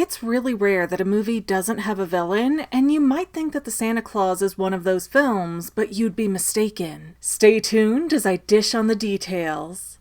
It's really rare that a movie doesn't have a villain, and you might think that The Santa Claus is one of those films, but you'd be mistaken. Stay tuned as I dish on the details.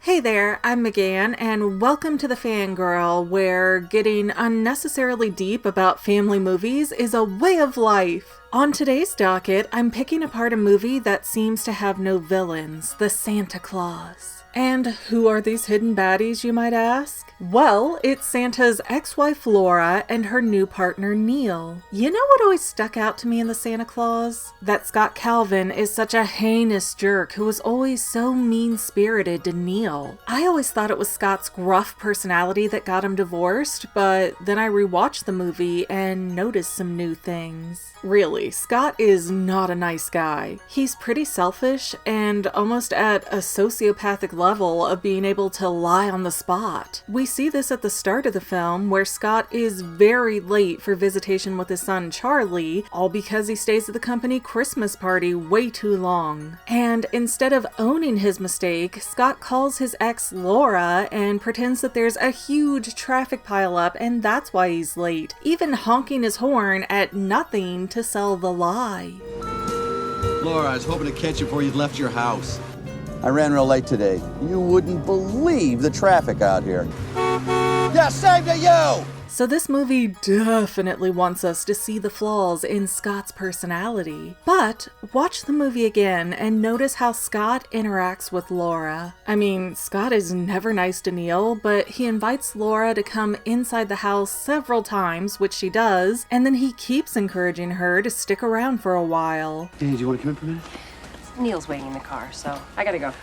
Hey there, I'm McGann, and welcome to the Fangirl, where getting unnecessarily deep about family movies is a way of life. On today's docket, I'm picking apart a movie that seems to have no villains, The Santa Claus. And who are these hidden baddies, you might ask? Well, it's Santa's ex-wife Laura and her new partner Neal. You know what always stuck out to me in The Santa Claus? That Scott Calvin is such a heinous jerk who was always so mean-spirited to Neal. I always thought it was Scott's gruff personality that got him divorced, but then I rewatched the movie and noticed some new things. Really, Scott is not a nice guy. He's pretty selfish and almost at a sociopathic level of being able to lie on the spot. We see this at the start of the film, where Scott is very late for visitation with his son Charlie, all because he stays at the company Christmas party way too long. And instead of owning his mistake, Scott calls his ex Laura and pretends that there's a huge traffic pileup and that's why he's late, even honking his horn at nothing to sell the lie. Laura, I was hoping to catch you before you'd left your house. I ran real late today. You wouldn't believe the traffic out here. Yeah, same to you! So this movie definitely wants us to see the flaws in Scott's personality. But watch the movie again and notice how Scott interacts with Laura. I mean, Scott is never nice to Neal, but he invites Laura to come inside the house several times, which she does, and then he keeps encouraging her to stick around for a while. Hey, do you want to come in for a minute? Neal's waiting in the car, so I gotta go.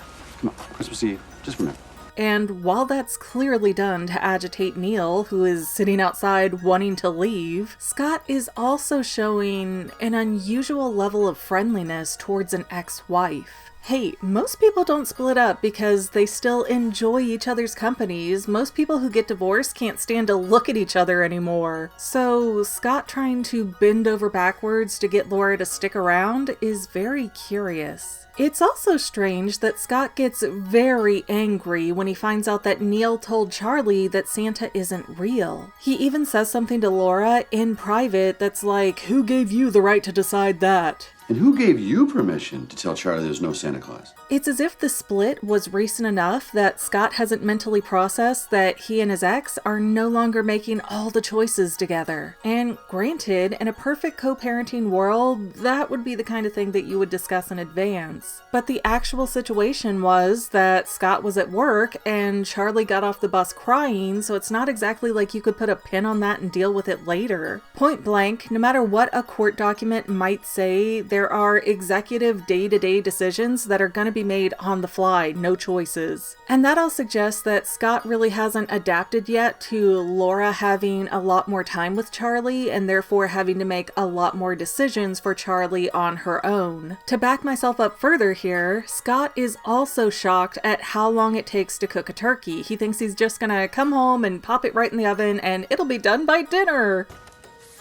Come on, Christmas Eve, just for a minute. And while that's clearly done to agitate Neal, who is sitting outside wanting to leave, Scott is also showing an unusual level of friendliness towards an ex-wife. Hey, most people don't split up because they still enjoy each other's companies. Most people who get divorced can't stand to look at each other anymore. So Scott trying to bend over backwards to get Laura to stick around is very curious. It's also strange that Scott gets very angry when he finds out that Neal told Charlie that Santa isn't real. He even says something to Laura in private that's like, "Who gave you the right to decide that?" And who gave you permission to tell Charlie there's no Santa Claus? It's as if the split was recent enough that Scott hasn't mentally processed that he and his ex are no longer making all the choices together. And granted, in a perfect co-parenting world, that would be the kind of thing that you would discuss in advance. But the actual situation was that Scott was at work and Charlie got off the bus crying, so it's not exactly like you could put a pin on that and deal with it later. Point blank, no matter what a court document might say, there are executive day-to-day decisions that are going to be made on the fly, no choices. And that all suggests that Scott really hasn't adapted yet to Laura having a lot more time with Charlie and therefore having to make a lot more decisions for Charlie on her own. To back myself up further here, Scott is also shocked at how long it takes to cook a turkey. He thinks he's just gonna come home and pop it right in the oven and it'll be done by dinner.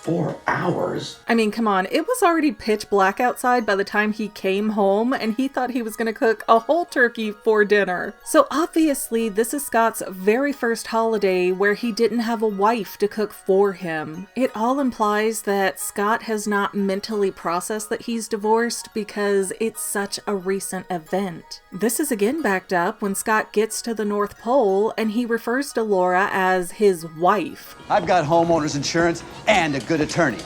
4 hours? I mean, come on, it was already pitch black outside by the time he came home, and he thought he was gonna cook a whole turkey for dinner. So obviously, this is Scott's very first holiday where he didn't have a wife to cook for him. It all implies that Scott has not mentally processed that he's divorced because it's such a recent event. This is again backed up when Scott gets to the North Pole and he refers to Laura as his wife. I've got homeowner's insurance and a good attorney.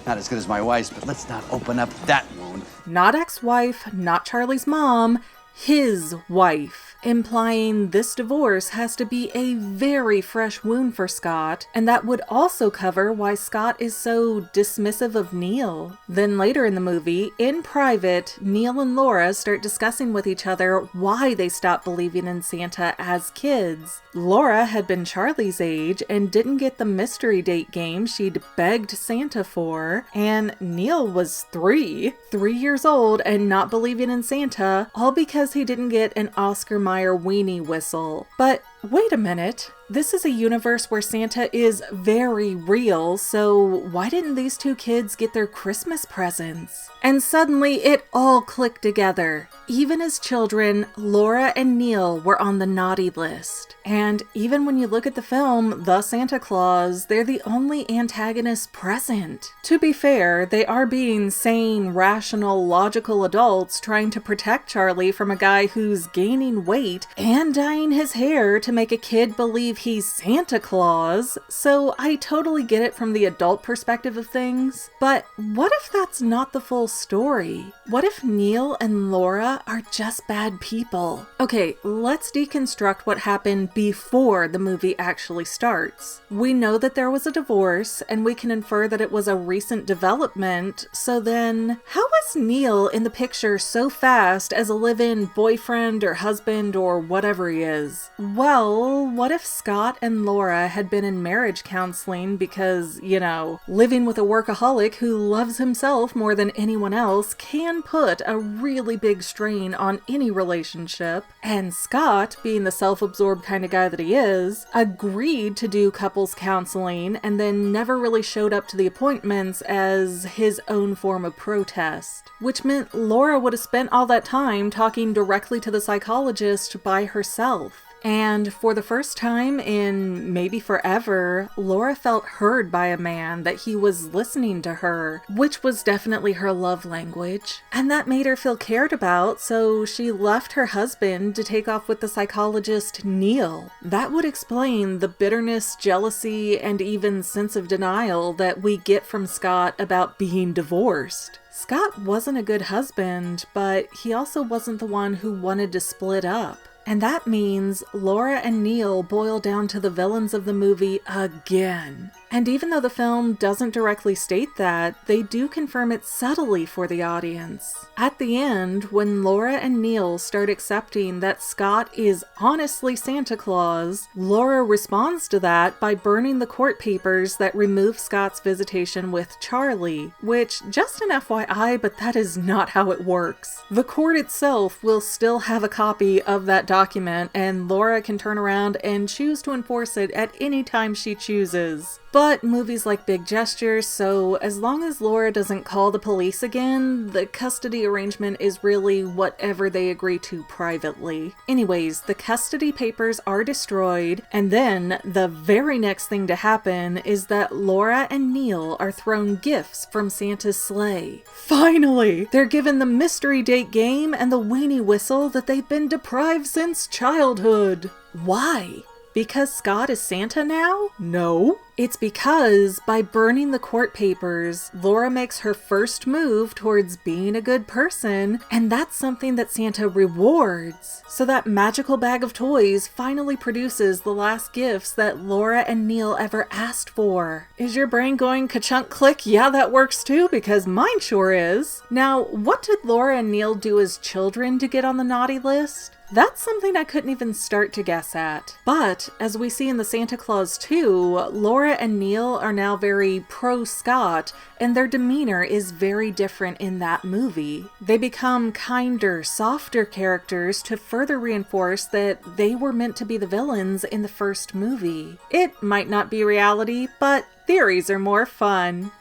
Not as good as my wife's, but let's not open up that wound. Not ex-wife, not Charlie's mom, his wife. Implying this divorce has to be a very fresh wound for Scott, and that would also cover why Scott is so dismissive of Neal. Then later in the movie, in private, Neal and Laura start discussing with each other why they stopped believing in Santa as kids. Laura had been Charlie's age and didn't get the mystery date game she'd begged Santa for, and Neal was 3 years old and not believing in Santa, all because he didn't get an Oscar Mayer weenie whistle. But wait a minute, This is a universe where Santa is very real, so why didn't these two kids get their Christmas presents? And suddenly it all clicked together. Even as children, Laura and Neal were on the naughty list. And even when you look at the film, The Santa Claus, they're the only antagonists present. To be fair, they are being sane, rational, logical adults trying to protect Charlie from a guy who's gaining weight and dyeing his hair to make a kid believe he's Santa Claus. So I totally get it from the adult perspective of things. But what if that's not the full story? What if Neal and Laura are just bad people? Okay, let's deconstruct what happened before the movie actually starts. We know that there was a divorce, and we can infer that it was a recent development, so then how was Neal in the picture so fast as a live-in boyfriend or husband or whatever he is? Well, what if Scott and Laura had been in marriage counseling because, living with a workaholic who loves himself more than anyone else can put a really big strain on any relationship, and Scott, being the self-absorbed kind of guy that he is, agreed to do couples counseling and then never really showed up to the appointments as his own form of protest, which meant Laura would have spent all that time talking directly to the psychologist by herself. And for the first time in maybe forever, Laura felt heard by a man, that he was listening to her, which was definitely her love language. And that made her feel cared about, so she left her husband to take off with the psychologist Neal. That would explain the bitterness, jealousy, and even sense of denial that we get from Scott about being divorced. Scott wasn't a good husband, but he also wasn't the one who wanted to split up. And that means Laura and Neal boil down to the villains of the movie again. And even though the film doesn't directly state that, they do confirm it subtly for the audience. At the end, when Laura and Neal start accepting that Scott is honestly Santa Claus, Laura responds to that by burning the court papers that remove Scott's visitation with Charlie, which, just an FYI, but that is not how it works. The court itself will still have a copy of that document, and Laura can turn around and choose to enforce it at any time she chooses. But movies like big gestures, so as long as Laura doesn't call the police again, the custody arrangement is really whatever they agree to privately. Anyways, the custody papers are destroyed, and then the very next thing to happen is that Laura and Neal are thrown gifts from Santa's sleigh. Finally! They're given the mystery date game and the weenie whistle that they've been deprived since childhood. Why? Because Scott is Santa now? No. It's because by burning the court papers, Laura makes her first move towards being a good person, and that's something that Santa rewards. So that magical bag of toys finally produces the last gifts that Laura and Neal ever asked for. Is your brain going ka-chunk click? Yeah, that works too, because mine sure is. Now, what did Laura and Neal do as children to get on the naughty list? That's something I couldn't even start to guess at. But, as we see in the Santa Claus 2, Laura and Neal are now very pro-Scott, and their demeanor is very different in that movie. They become kinder, softer characters to further reinforce that they were meant to be the villains in the first movie. It might not be reality, but theories are more fun.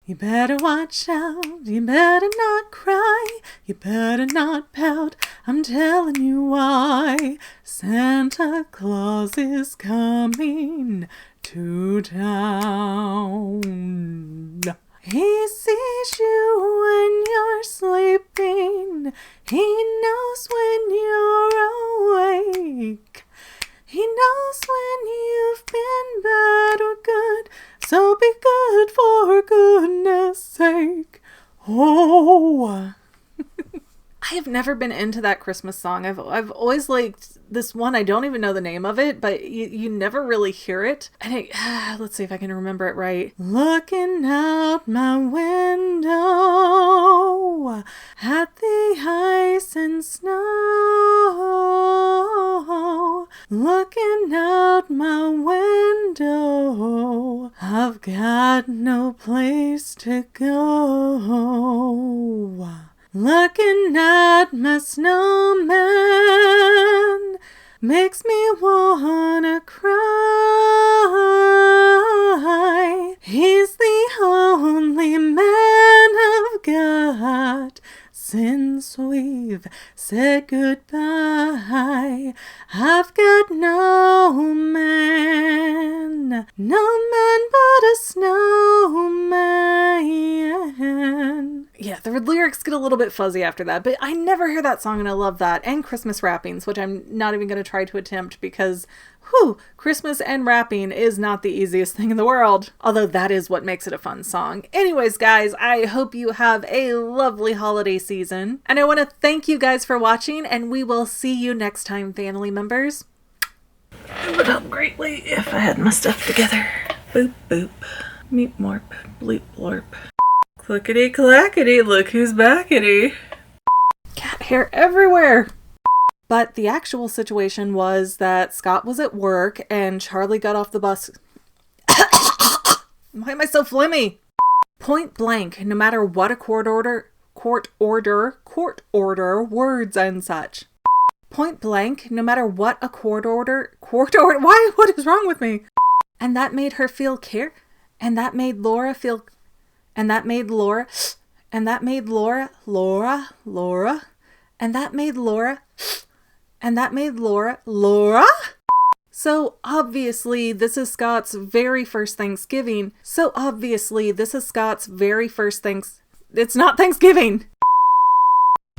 You better watch out, you better not cry, you better not pout, I'm telling you why. Santa Claus is coming to town. He sees you when you're sleeping, he knows when you're awake. He knows when you've been bad or good, so be good for goodness sake. Oh. I have never been into that Christmas song. I've always liked this one. I don't even know the name of it, but you never really hear it. And let's see if I can remember it right. Looking out my window at the ice and snow. Looking out my window, I've got no place to go. Looking at my snowman, makes me wanna cry. He's the only man I've got since we've said goodbye. I've got no man but a snowman. Yeah, the lyrics get a little bit fuzzy after that, but I never hear that song and I love that. And Christmas rappings, which I'm not even going to try to attempt because, Christmas and rapping is not the easiest thing in the world. Although that is what makes it a fun song. Anyways, guys, I hope you have a lovely holiday season. And I want to thank you guys for watching, and we will see you next time, family members. It would help greatly if I had my stuff together. Boop, boop. Meep, morp. Bleep, blorp. Clickety clackety, look who's backety. Cat hair everywhere. But the actual situation was that Scott was at work and Charlie got off the bus. Why am I so phlegmy? Point blank, no matter what a court order, words and such. Point blank, no matter what a court order, what is wrong with me? And that made her feel and that made Laura, and that made Laura, and that made Laura. So obviously this is Scott's very first Thanksgiving. It's not Thanksgiving.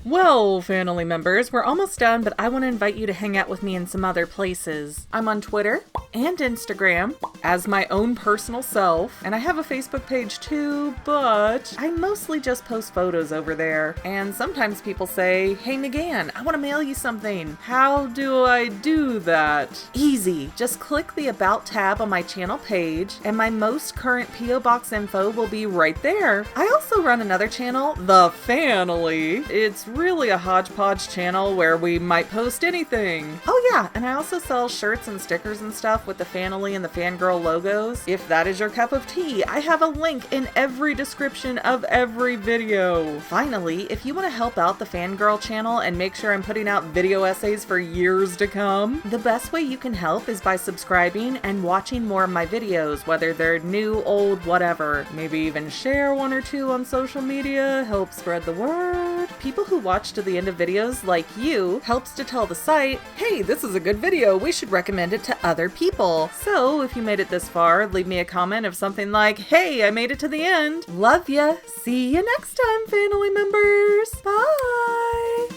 Well, family members, we're almost done, but I want to invite you to hang out with me in some other places. I'm on Twitter and Instagram as my own personal self, and I have a Facebook page too, but I mostly just post photos over there. And sometimes people say, "Hey McGann, I want to mail you something. How do I do that?" Easy. Just click the About tab on my channel page, and my most current P.O. Box info will be right there. I also run another channel, The Family. It's really a hodgepodge channel where we might post anything. Oh yeah, and I also sell shirts and stickers and stuff with the Family and the Fangirl logos. If that is your cup of tea, I have a link in every description of every video. Finally, if you want to help out the Fangirl channel and make sure I'm putting out video essays for years to come, the best way you can help is by subscribing and watching more of my videos, whether they're new, old, whatever. Maybe even share one or two on social media, help spread the word. People who watch to the end of videos like you helps to tell the site, hey, this is a good video, we should recommend it to other people. So if you made it this far, leave me a comment of something like, hey, I made it to the end. Love ya. See you next time, family members. Bye.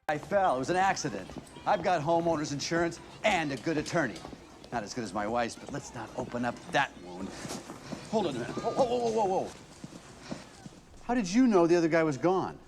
I fell. It was an accident. I've got homeowner's insurance and a good attorney. Not as good as my wife's, but let's not open up that wound. Hold on a minute. Whoa. How did you know the other guy was gone?